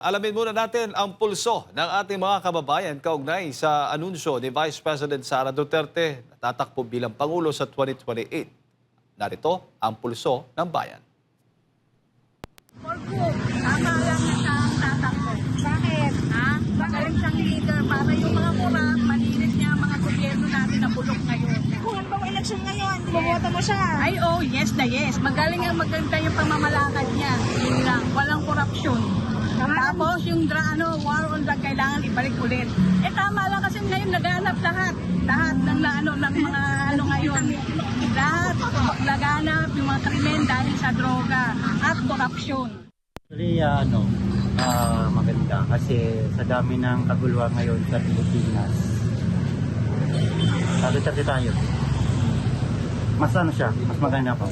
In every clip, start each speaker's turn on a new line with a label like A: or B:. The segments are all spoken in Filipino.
A: Alamin muna natin ang pulso ng ating mga kababayan kaugnay sa anunsyo ni Vice President Sara Duterte na tatakbo bilang Pangulo sa 2028. Narito ang pulso ng bayan.
B: Porco, akala na siyang tatakbo. Bakit? Ha? Magaling siyang leader para yung mga mura, malinis niya ang mga gobyerno natin na bulok ngayon.
C: Kung ano bang eleksyon ngayon, bumoto mo siya.
B: Ay, oh, yes na yes. Magaling ang maganda yung pamamalakad niya. Yun lang, walang korupsyon. Tapos yung war on drug kailangan ibalik ulit. Eh tama lang kasi ngayon naghanap lahat. Lahat ng mga ngayon. Lahat naghanap yung mga krimen dahil sa droga at korupsyon.
D: Actually, maganda kasi sa dami ng kaguluhan ngayon sa Pilipinas, Duterte tayo. Mas mas maganda pa.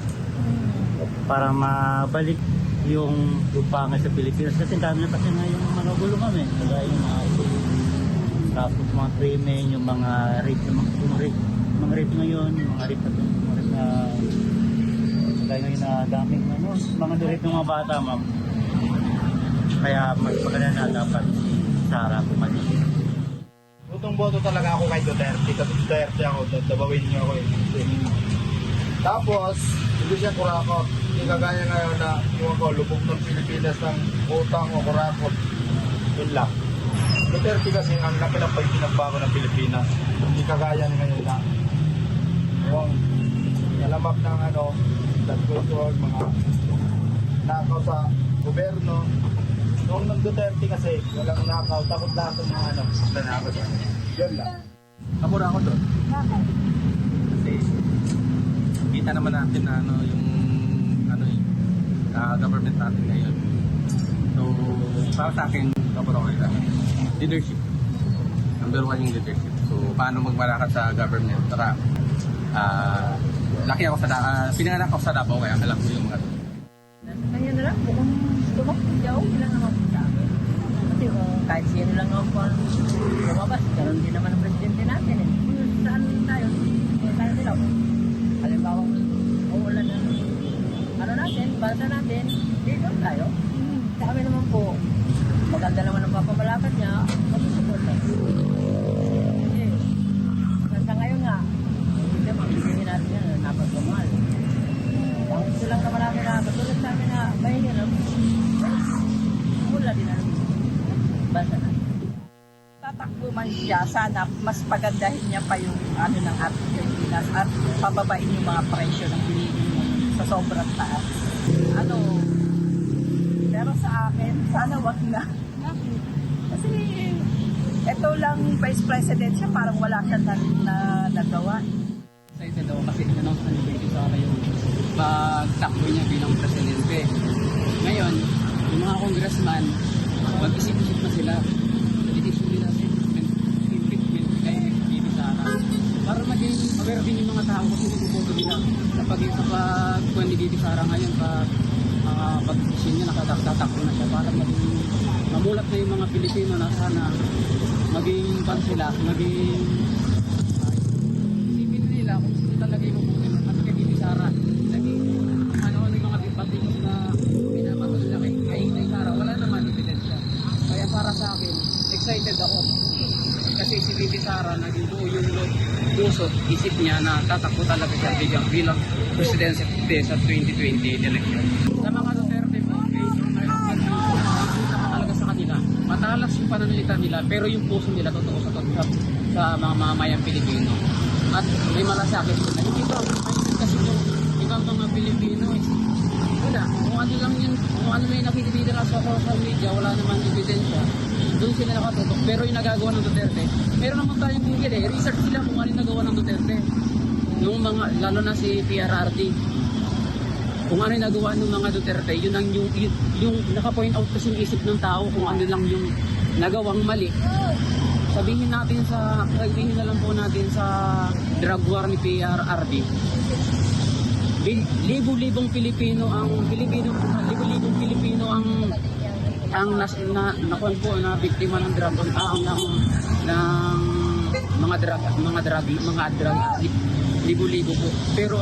D: Para mabalik yung pangay sa Pilipinas kasi dami na kasi ngayon mga gulo kami. Kaya yung tapos mga krimen, yung mga rape, mga rape ngayon, yung mga rape na kaya ngayon na daming mga rape ng mga bata, ma'am. Kaya mas maganda na dapat Sara bumalik.
E: Butong boto talaga ako kay Duterte. Kasi Duterte ako, dabawin niyo ako eh. Tapos, hindi siya kurakot. Hindi kagaya ngayon na yung ako, lubog ng Pilipinas ng utang o kurakot. Yun lang. Duterte kasi ang laki ng pagkinagbago ng Pilipinas. Hindi kagaya ngayon na yung nalamap ng nagkultural, mga nakaw sa gobyerno. Noong ng Duterte kasi, walang nakaw, takot lahat ng mga nanakaw siya. Yun lang.
F: Kamura ako doon.
C: Bakit?
F: Kasi kita naman natin na government natin ngayon. So, para sa akin, kamura ko yun. Leadership. Number one yung leadership. So, paano magmalakad sa government? Tara, laki ako pinanganak ako sa Davao, kaya alam ko yung mga doon.
B: Kanya na lang, kung tumakyaw, ilang naman po sa amin. Kasi kahit sino lang ako po lumabas, ganoon din naman ang presidente natin eh. Saan tayo? Saan sila? Halimbawa, uulan na natin, balsa natin, dito tayo. Sa amin naman po, maganda naman ang papamalakad niya, mag-support tayo. Sa ngayon nga, hindi mabibigyan natin yan, napagpamahal. Ang gusto lang naman namin na katulad sa amin na bayan yun, mula din namin. Basta na. Tatakbo man siya, sana mas pagandahin niya pa yung ng ating Pilipinas at pababain yung mga presyo ng bilihin sa sobrang taas. Pero sa akin, sana wag na. Kasi ito lang vice president siya, parang wala siya nagawa.
F: Excited ako kasi in-announce na ni Baby Sara yung pagtakbo niya bilang presidente. Ngayon, yung mga congressman, mag-isip-isip na sila sa decision nila sa impeachment kay Baby Sara. Para maging aware din yung mga tao kasi nagbuboto nila sa pag-kwan ni Baby Sara ngayon pag-decision niya, nakatatakbo na siya para maging mamulat na yung mga Pilipino na sana maging pan sila, maging isipin nila kung sino talaga yung mabutin kasi kay Baby Sara naging yung mga dibatikos na pinapatuloy na kay Sara, wala naman ebidensya. Kaya para sa akin, excited ako kasi si Baby Sara naging buo yung puso, isip niya na tatakbo talaga siya bilang presidente sa 2020 election. Sa mga Duterte po, talaga sa kanila, matalas yung pananalita nila pero yung puso nila totoo sa mga mamamayang Pilipino. At may malasakit ko na hindi ba kasi yung ibang mga Pilipino wala, kung ano may nakikita na sa social media, wala naman ebidensya, doon sila nakatutok. Pero yung nagagawa ng Duterte, meron naman tayong Google research sila kung ano yung nagawa ng Duterte. Yung mga, lalo na si PRRD, kung ano yung nagawa ng mga Duterte, yun ang yung naka-point out kasi yung isip ng tao kung ano lang yung nagawang mali. Sabihin na lang po natin sa drug war ni PRRD. Libo-libong Pilipino ang na biktima ng drug ng mga drug libo-libo po. Pero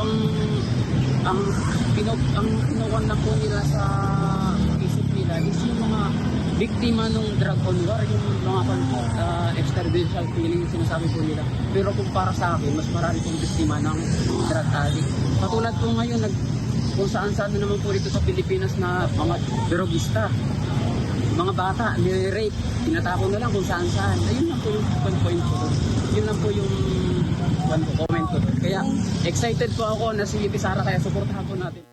F: ang kinukuha na po nila sa isip nila is yung mga biktima ng drug on war, yung mga extrajudicial killing yung sinasabi po nila. Pero kung para sa akin, mas marami pong biktima ng drug addict. Katulad po ngayon, kung saan-saan na naman po dito sa Pilipinas na mga drogista, mga bata, nire-rape, tinatapon na lang kung saan-saan. Ayun lang po yung point ko doon. Yun lang po yung comment ko doon. Kaya excited po ako na si Ate Sara, kaya suportahan po natin.